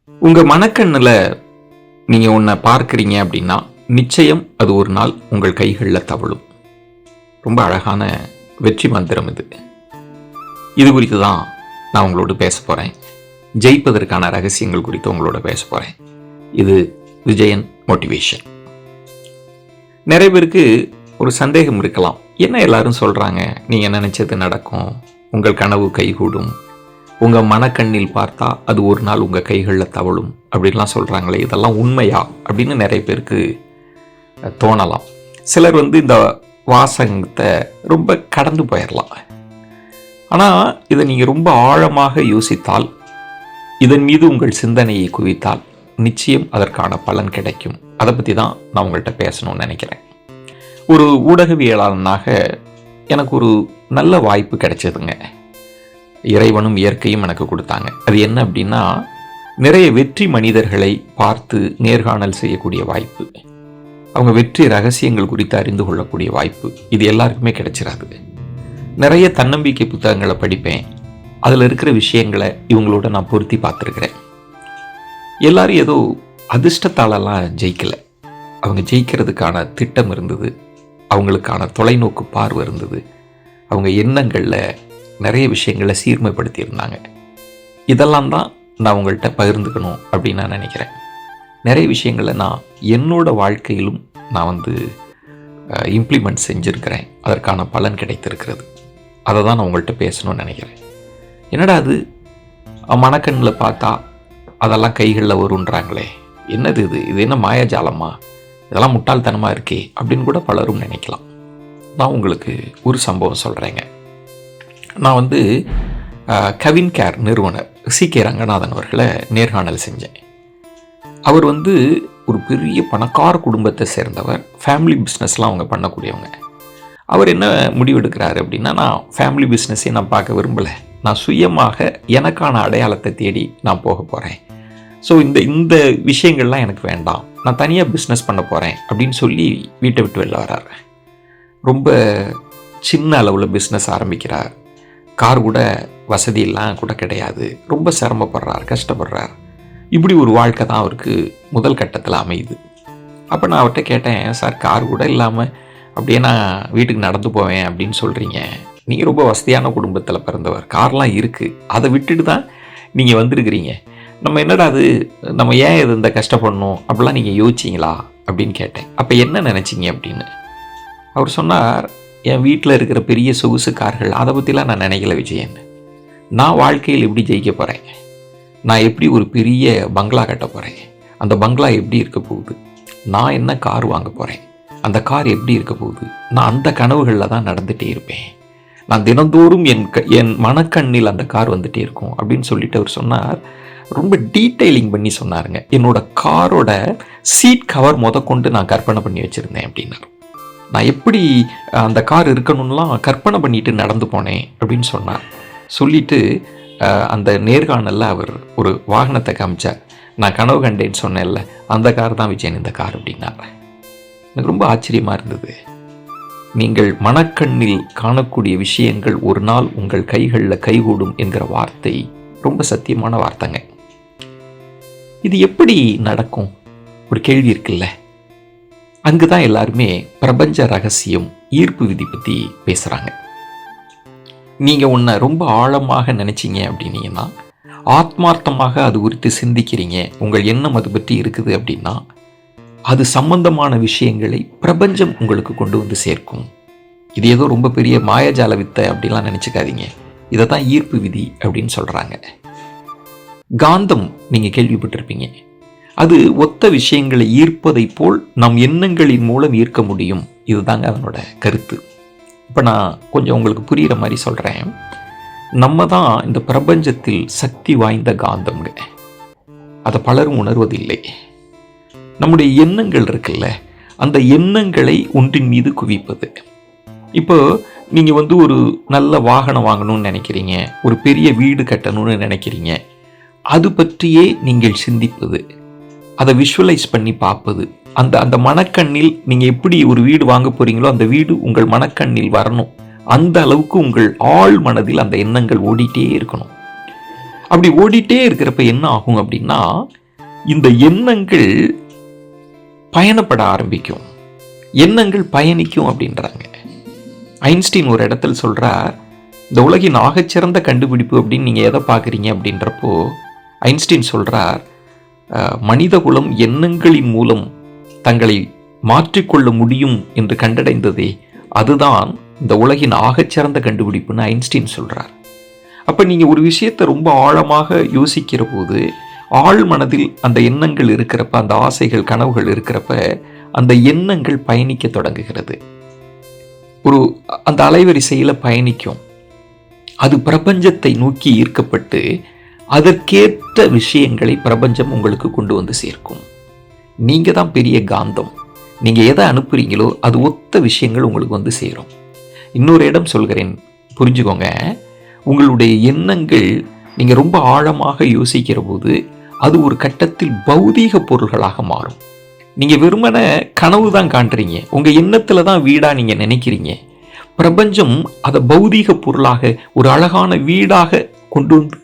உங்கள் மனக்கண்ணில் நீங்கள் ஒன்றை பார்க்குறீங்க அப்படின்னா நிச்சயம் அது ஒரு நாள் உங்கள் கைகளில் தவழும். ரொம்ப அழகான வெற்றி மந்திரம் இது. இது குறித்து தான் நான் உங்களோட பேச போகிறேன். ஜெயிப்பதற்கான ரகசியங்கள் குறித்து உங்களோட பேச போகிறேன். இது விஜயன் மோட்டிவேஷன். நிறைய பேருக்கு ஒரு சந்தேகம் இருக்கலாம். என்ன எல்லாரும் சொல்கிறாங்க, நீங்கள் நினச்சது நடக்கும், உங்கள் கனவு கைகூடும், உங்கள் மனக்கண்ணில் பார்த்தா அது ஒரு நாள் உங்கள் கைகளில் தவழும் அப்படின்லாம் சொல்கிறாங்களே, இதெல்லாம் உண்மையா அப்படின்னு நிறைய பேருக்கு தோணலாம். சிலர் இந்த வாசகத்தை ரொம்ப கடந்து போயிடலாம். ஆனால் இதை நீங்கள் ரொம்ப ஆழமாக யோசித்தால், இதன் மீது உங்கள் சிந்தனையை குவித்தால் நிச்சயம் அதற்கான பலன் கிடைக்கும். அதை பற்றி தான் நான் உங்கள்கிட்ட பேசணும்னு நினைக்கிறேன். ஒரு ஊடகவியலாளனாக எனக்கு ஒரு நல்ல வாய்ப்பு கிடைச்சதுங்க. இறைவனும் இயற்கையும் எனக்கு கொடுத்தாங்க. அது என்ன அப்படின்னா, நிறைய வெற்றி மனிதர்களை பார்த்து நேர்காணல் செய்யக்கூடிய வாய்ப்பு, அவங்க வெற்றி ரகசியங்கள் குறித்து அறிந்து கொள்ளக்கூடிய வாய்ப்பு. இது எல்லாருக்குமே கிடைச்சிடாது. நிறைய தன்னம்பிக்கை புத்தகங்களை படிப்பேன். அதில் இருக்கிற விஷயங்களை இவங்களோட நான் பொருத்தி பார்த்துருக்கிறேன். எல்லாரும் ஏதோ அதிர்ஷ்டத்தாலெல்லாம் ஜெயிக்கலை. அவங்க ஜெயிக்கிறதுக்கான திட்டம் இருந்தது, அவங்களுக்கான தொலைநோக்கு பார்வை இருந்தது, அவங்க எண்ணங்களில் நிறைய விஷயங்களை சீர்மைப்படுத்தியிருந்தாங்க. இதெல்லாம் தான் நான் உங்கள்கிட்ட பகிர்ந்துக்கணும் அப்படின்னு நான் நினைக்கிறேன். நிறைய விஷயங்களை நான் என்னோட வாழ்க்கையிலும் நான் இம்ப்ளிமெண்ட் செஞ்சுருக்கிறேன். அதற்கான பலன் கிடைத்திருக்கிறது. அதை தான் நான் உங்கள்கிட்ட பேசணும்னு நினைக்கிறேன். என்னடா அது மனக்கண்ணில் பார்த்தா அதெல்லாம் கைகளில் வருன்றாங்களே, என்னது இது, இது என்ன மாயாஜாலமா, இதெல்லாம் முட்டாள்தனமாக இருக்கே அப்படின்னு கூட பலரும் நினைக்கலாம். நான் உங்களுக்கு ஒரு சம்பவம் சொல்கிறேங்க. நான் கவின் கேர் நிறுவனர் சி.கே. ரங்கநாதன் அவர்களை நேர்காணல் செஞ்சேன். அவர் ஒரு பெரிய பணக்கார குடும்பத்தை சேர்ந்தவர். ஃபேமிலி பிஸ்னஸ்லாம் அவங்க பண்ணக்கூடியவங்க. அவர் என்ன முடிவெடுக்கிறாரு அப்படின்னா, நான் ஃபேமிலி பிஸ்னஸே நான் பார்க்க விரும்பலை, நான் சுயமாக எனக்கான அடையாளத்தை தேடி நான் போக போகிறேன். ஸோ இந்த விஷயங்கள்லாம் எனக்கு வேண்டாம், நான் தனியாக பிஸ்னஸ் பண்ண போகிறேன் அப்படின்னு சொல்லி வீட்டை விட்டு வெளில வர்றார். ரொம்ப சின்ன அளவில் பிஸ்னஸ் ஆரம்பிக்கிறார். கார் கூட வசதியெல்லாம் கூட கிடையாது. ரொம்ப சிரமப்படுறார், கஷ்டப்படுறார். இப்படி ஒரு வாழ்க்கை தான் அவருக்கு முதல் கட்டத்தில் அமையுது. அப்போ நான் அவர்கிட்ட கேட்டேன், சார் கார் கூட இல்லாமல் அப்படியே நான் வீட்டுக்கு நடந்து போவேன் அப்படின்னு சொல்கிறீங்க, நீங்கள் ரொம்ப வசதியான குடும்பத்தில் பிறந்தவர், கார்லாம் இருக்குது, அதை விட்டுட்டு தான் நீங்கள் வந்திருக்கிறீங்க, நம்ம என்னடா அது, நம்ம ஏன் இது இந்த கஷ்டப்படணும் அப்படிலாம் நீங்கள் யோசிச்சிங்களா அப்படின்னு கேட்டேன். அப்போ என்ன நினச்சிங்க அப்படின்னு. அவர் சொன்னார், என் வீட்டில் இருக்கிற பெரிய சொகுசு கார்கள் அதை பற்றிலாம் நான் நினைக்கல விஜயன். நான் வாழ்க்கையில் எப்படி ஜெயிக்க போகிறேன், நான் எப்படி ஒரு பெரிய பங்களா கட்ட போகிறேன், அந்த பங்களா எப்படி இருக்க போகுது, நான் என்ன கார் வாங்க போகிறேன், அந்த கார் எப்படி இருக்க போகுது, நான் அந்த கனவுகளில் தான் நடந்துகிட்டே இருப்பேன், நான் தினந்தோறும் என் மனக்கண்ணில் அந்த கார் வந்துகிட்டே இருக்கும் அப்படின்னு சொல்லிட்டு அவர் சொன்னார். ரொம்ப டீட்டெயிலிங் பண்ணி சொன்னாருங்க. என்னோட காரோட சீட் கவர் முதற்கொண்டு நான் கற்பனை பண்ணி வச்சுருந்தேன் அப்படின்னார். நான் எப்படி அந்த கார் இருக்கணும்லாம் கற்பனை பண்ணிட்டு நடந்து போனேன் அப்படின்னு சொன்னார். சொல்லிட்டு அந்த நேர்காணலில் அவர் ஒரு வாகனத்தை காமிச்சார். நான் கனவு கண்டேன்னு சொன்னேன்ல, அந்த கார் தான் விஜயன் இந்த கார் அப்படின்னார். எனக்கு ரொம்ப ஆச்சரியமாக இருந்தது. நீங்கள் மனக்கண்ணில் காணக்கூடிய விஷயங்கள் ஒரு நாள் உங்கள் கைகளில் கைகூடும் என்கிற வார்த்தை ரொம்ப சத்தியமான வார்த்தைங்க. இது எப்படி நடக்கும் ஒரு கேள்வி இருக்குல்ல. அங்கு தான் எல்லாருமே பிரபஞ்ச ரகசியம், ஈர்ப்பு விதி பற்றி பேசுகிறாங்க. நீங்கள் ஒன்றை ரொம்ப ஆழமாக நினச்சிங்க அப்படின்னீங்கன்னா, ஆத்மார்த்தமாக அது குறித்து சிந்திக்கிறீங்க, உங்கள் எண்ணம் அது பற்றி இருக்குது அப்படின்னா, அது சம்பந்தமான விஷயங்களை பிரபஞ்சம் உங்களுக்கு கொண்டு சேர்க்கும். இது ஏதோ ரொம்ப பெரிய மாயாஜால வித்தை அப்படிலாம் நினச்சிக்காதீங்க. இதை தான் ஈர்ப்பு விதி அப்படின்னு சொல்கிறாங்க. காந்தம் நீங்கள் கேள்விப்பட்டிருப்பீங்க. அது ஒத்த விஷயங்களை ஈர்ப்பதை போல் நம் எண்ணங்களின் மூலம் ஈர்க்க முடியும். இதுதாங்க அதனோட கருத்து. இப்போ நான் கொஞ்சம் உங்களுக்கு புரிகிற மாதிரி சொல்கிறேன். நம்ம தான் இந்த பிரபஞ்சத்தில் சக்தி வாய்ந்த காந்தம்ங்க. அதை பலரும் உணர்வதில்லை. நம்முடைய எண்ணங்கள் இருக்குல்ல, அந்த எண்ணங்களை ஒன்றின் மீது குவிப்பது. இப்போ நீங்கள் ஒரு நல்ல வாகனம் வாங்கணும்னு நினைக்கிறீங்க, ஒரு பெரிய வீடு கட்டணும்னு நினைக்கிறீங்க, அது பற்றியே நீங்கள் சிந்திப்பது, அதை விஷுவலைஸ் பண்ணி பார்ப்பது, அந்த மனக்கண்ணில் நீங்கள் எப்படி ஒரு வீடு வாங்க போகிறீங்களோ அந்த வீடு உங்கள் மனக்கண்ணில் வரணும். அந்த அளவுக்கு உங்கள் ஆழ் மனதில் அந்த எண்ணங்கள் ஓடிட்டே இருக்கணும். அப்படி ஓடிட்டே இருக்கிறப்ப என்ன ஆகும் அப்படின்னா, இந்த எண்ணங்கள் பயணப்பட ஆரம்பிக்கும், எண்ணங்கள் பயணிக்கும் அப்படின்றாங்க. ஐன்ஸ்டீன் ஒரு இடத்துல சொல்றார், இந்த உலகின் ஆகச்சிறந்த கண்டுபிடிப்பு அப்படின்னு நீங்கள் எதை பார்க்குறீங்க அப்படின்றப்போ ஐன்ஸ்டீன் சொல்றார், மனித குலம் எண்ணங்களின் மூலம் தங்களை மாற்றிக்கொள்ள முடியும் என்று கண்டடைந்ததே அதுதான் இந்த உலகின் ஆகச்சிறந்த கண்டுபிடிப்புன்னு ஐன்ஸ்டீன் சொல்றார். அப்போ நீங்கள் ஒரு விஷயத்தை ரொம்ப ஆழமாக யோசிக்கிற போது, ஆழ் மனதில் அந்த எண்ணங்கள் இருக்கிறப்ப, அந்த ஆசைகள் கனவுகள் இருக்கிறப்ப அந்த எண்ணங்கள் பயணிக்க தொடங்குகிறது. அந்த அலைவரிசையில் பயணிக்கும். அது பிரபஞ்சத்தை நோக்கி ஈர்க்கப்பட்டு அதற்கேற்ற விஷயங்களை பிரபஞ்சம் உங்களுக்கு கொண்டு வந்து சேர்க்கும். நீங்கள் தான் பெரிய காந்தம். நீங்கள் எதை அனுப்புறீங்களோ அது ஒத்த விஷயங்கள் உங்களுக்கு வந்து சேரும். இன்னொரு இடம் சொல்கிறேன், புரிஞ்சுக்கோங்க. உங்களுடைய எண்ணங்கள் நீங்கள் ரொம்ப ஆழமாக யோசிக்கிற போது அது ஒரு கட்டத்தில் பௌதீக பொருள்களாக மாறும். நீங்கள் வெறுமன கனவு தான் காண்றீங்க, உங்கள் எண்ணத்தில் தான் வீடாக நீங்கள் நினைக்கிறீங்க. பிரபஞ்சம் அதை பௌதீக பொருளாக ஒரு அழகான வீடாக கொண்டு வந்து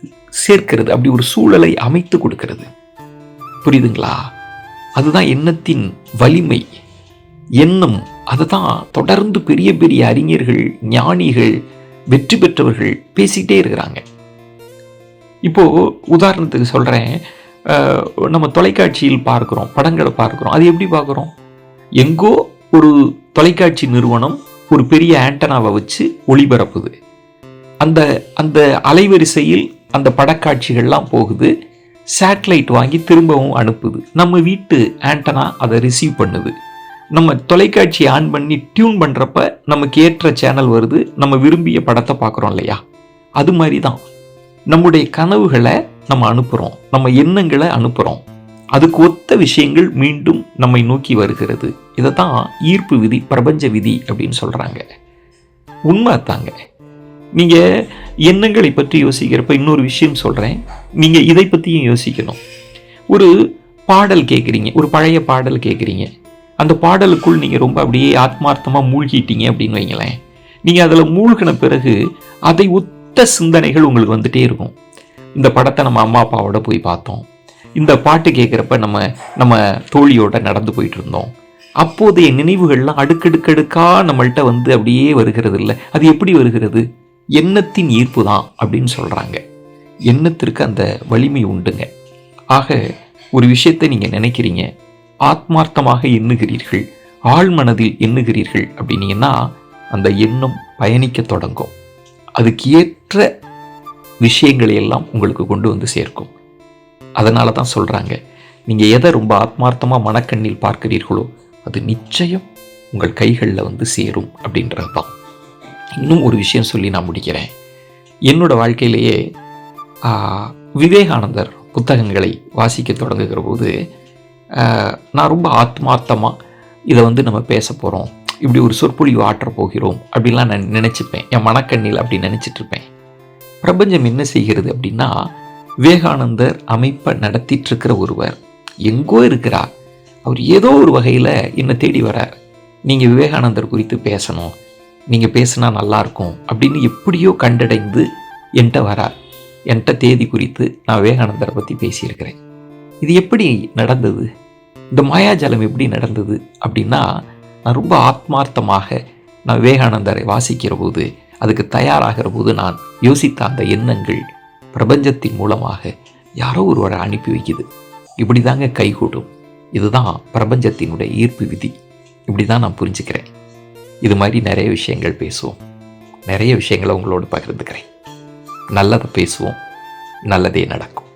சேர்க்கிறது, அப்படி ஒரு சூழலை அமைத்து கொடுக்கிறது. புரியுதுங்களா? அதுதான் எண்ணத்தின் வலிமை. எண்ணம் அதை தான் தொடர்ந்து பெரிய பெரிய அறிஞர்கள், ஞானிகள், வெற்றி பெற்றவர்கள் பேசிக்கிட்டே இருக்கிறாங்க. இப்போ உதாரணத்துக்கு சொல்கிறேன், நம்ம தொலைக்காட்சியில் பார்க்குறோம், படங்களை பார்க்குறோம். அது எப்படி பார்க்குறோம்? எங்கோ ஒரு தொலைக்காட்சி நிறுவனம் ஒரு பெரிய ஆண்டனாவை வச்சு ஒளிபரப்புது. அந்த அந்த அலைவரிசையில் அந்த படக்காட்சிகள்லாம் போகுது, சேட்டலைட் வாங்கி திரும்பவும் அனுப்புது. நம்ம வீட்டு ஆண்டனா அதை ரிசீவ் பண்ணுது. நம்ம தொலைக்காட்சி ஆன் பண்ணி டியூன் பண்ணுறப்ப நமக்கு ஏற்ற சேனல் வருது, நம்ம விரும்பிய படத்தை பார்க்குறோம் இல்லையா? அது மாதிரி தான் நம்முடைய கனவுகளை நம்ம அனுப்புகிறோம், நம்ம எண்ணங்களை அனுப்புகிறோம். அதுக்கு ஒத்த விஷயங்கள் மீண்டும் நம்மை நோக்கி வருகிறது. இதை தான் ஈர்ப்பு விதி, பிரபஞ்ச விதி அப்படின்னு சொல்கிறாங்க. உண்மை தாங்க. நீங்கள் எண்ணங்களை பற்றி யோசிக்கிறப்ப இன்னொரு விஷயம் சொல்கிறேன், நீங்கள் இதை பற்றியும் யோசிக்கணும். ஒரு பாடல் கேட்குறீங்க, ஒரு பழைய பாடல் கேட்குறீங்க. அந்த பாடலுக்குள் நீங்கள் ரொம்ப அப்படியே ஆத்மார்த்தமாக மூழ்கிட்டீங்க அப்படின்னு வைங்களேன். நீங்கள் அதில் மூழ்கின பிறகு அதை ஒத்த சிந்தனைகள் உங்களுக்கு வந்துட்டே இருக்கும். இந்த படத்தை நம்ம அம்மா அப்பாவோட போய் பார்த்தோம், இந்த பாட்டு கேட்குறப்ப நம்ம தோழியோட நடந்து போயிட்டு இருந்தோம். அப்போதைய நினைவுகள்லாம் அடுக்கடுக்கடுக்காக நம்மள்கிட்ட வந்து அப்படியே வருகிறது இல்லை? அது எப்படி வருகிறது? எண்ணத்தின் ஈர்ப்பு தான் அப்படின்னு சொல்கிறாங்க. எண்ணத்திற்கு அந்த வலிமை உண்டுங்க. ஆக ஒரு விஷயத்தை நீங்கள் நினைக்கிறீங்க, ஆத்மார்த்தமாக எண்ணுகிறீர்கள், ஆழ் மனதில் எண்ணுகிறீர்கள் அப்படின்னீங்கன்னா அந்த எண்ணம் பயணிக்க தொடங்கும். அதுக்கு ஏற்ற விஷயங்களை எல்லாம் உங்களுக்கு கொண்டு வந்து சேர்க்கும். அதனால தான் சொல்கிறாங்க, நீங்கள் எதை ரொம்ப ஆத்மார்த்தமாக மனக்கண்ணில் பார்க்கிறீர்களோ அது நிச்சயம் உங்கள் கைகளில் வந்து சேரும் அப்படின்றது தான். இன்னும் ஒரு விஷயம் சொல்லி நான் முடிக்கிறேன். என்னோட வாழ்க்கையிலேயே விவேகானந்தர் புத்தகங்களை வாசிக்க தொடங்குகிற போது நான் ரொம்ப ஆத்மார்த்தமாக இதை வந்து நம்ம பேச போகிறோம், இப்படி ஒரு சொற்பொழிவு ஆற்ற போகிறோம் அப்படின்லாம் நான் நினச்சிப்பேன். என் மனக்கண்ணில் அப்படி நினச்சிட்ருப்பேன். பிரபஞ்சம் என்ன செய்கிறது அப்படின்னா, விவேகானந்தர் அமைப்பை நடத்திட்டுருக்கிற ஒருவர் எங்கோ இருக்கிறார், அவர் ஏதோ ஒரு வகையில் என்னை தேடி வரார். நீங்கள் விவேகானந்தர் குறித்து பேசணும், நீங்கள் பேசுனா நல்லாயிருக்கும் அப்படின்னு எப்படியோ கண்டடைந்து என்கிட்ட வரார். என்கிட்ட தேதி குறித்து நான் விவேகானந்தரை பற்றி பேசியிருக்கிறேன். இது எப்படி நடந்தது? இந்த மாயாஜாலம் எப்படி நடந்தது அப்படின்னா, நான் ரொம்ப ஆத்மார்த்தமாக நான் விவேகானந்தரை வாசிக்கிற போது, அதுக்கு தயாராகிற போது நான் யோசித்த அந்த எண்ணங்கள் பிரபஞ்சத்தின் மூலமாக யாரோ ஒருவரை அனுப்பி வைக்குது. இப்படி தாங்க கைகூடும். இதுதான் பிரபஞ்சத்தினுடைய ஈர்ப்பு விதி. இப்படி தான் நான் புரிஞ்சுக்கிறேன். இது மாதிரி நிறைய விஷயங்கள் பேசுவோம், நிறைய விஷயங்களை உங்களோடு பகிர்ந்துக்கிறேன். நல்லதை பேசுவோம், நல்லதே நடக்கும்.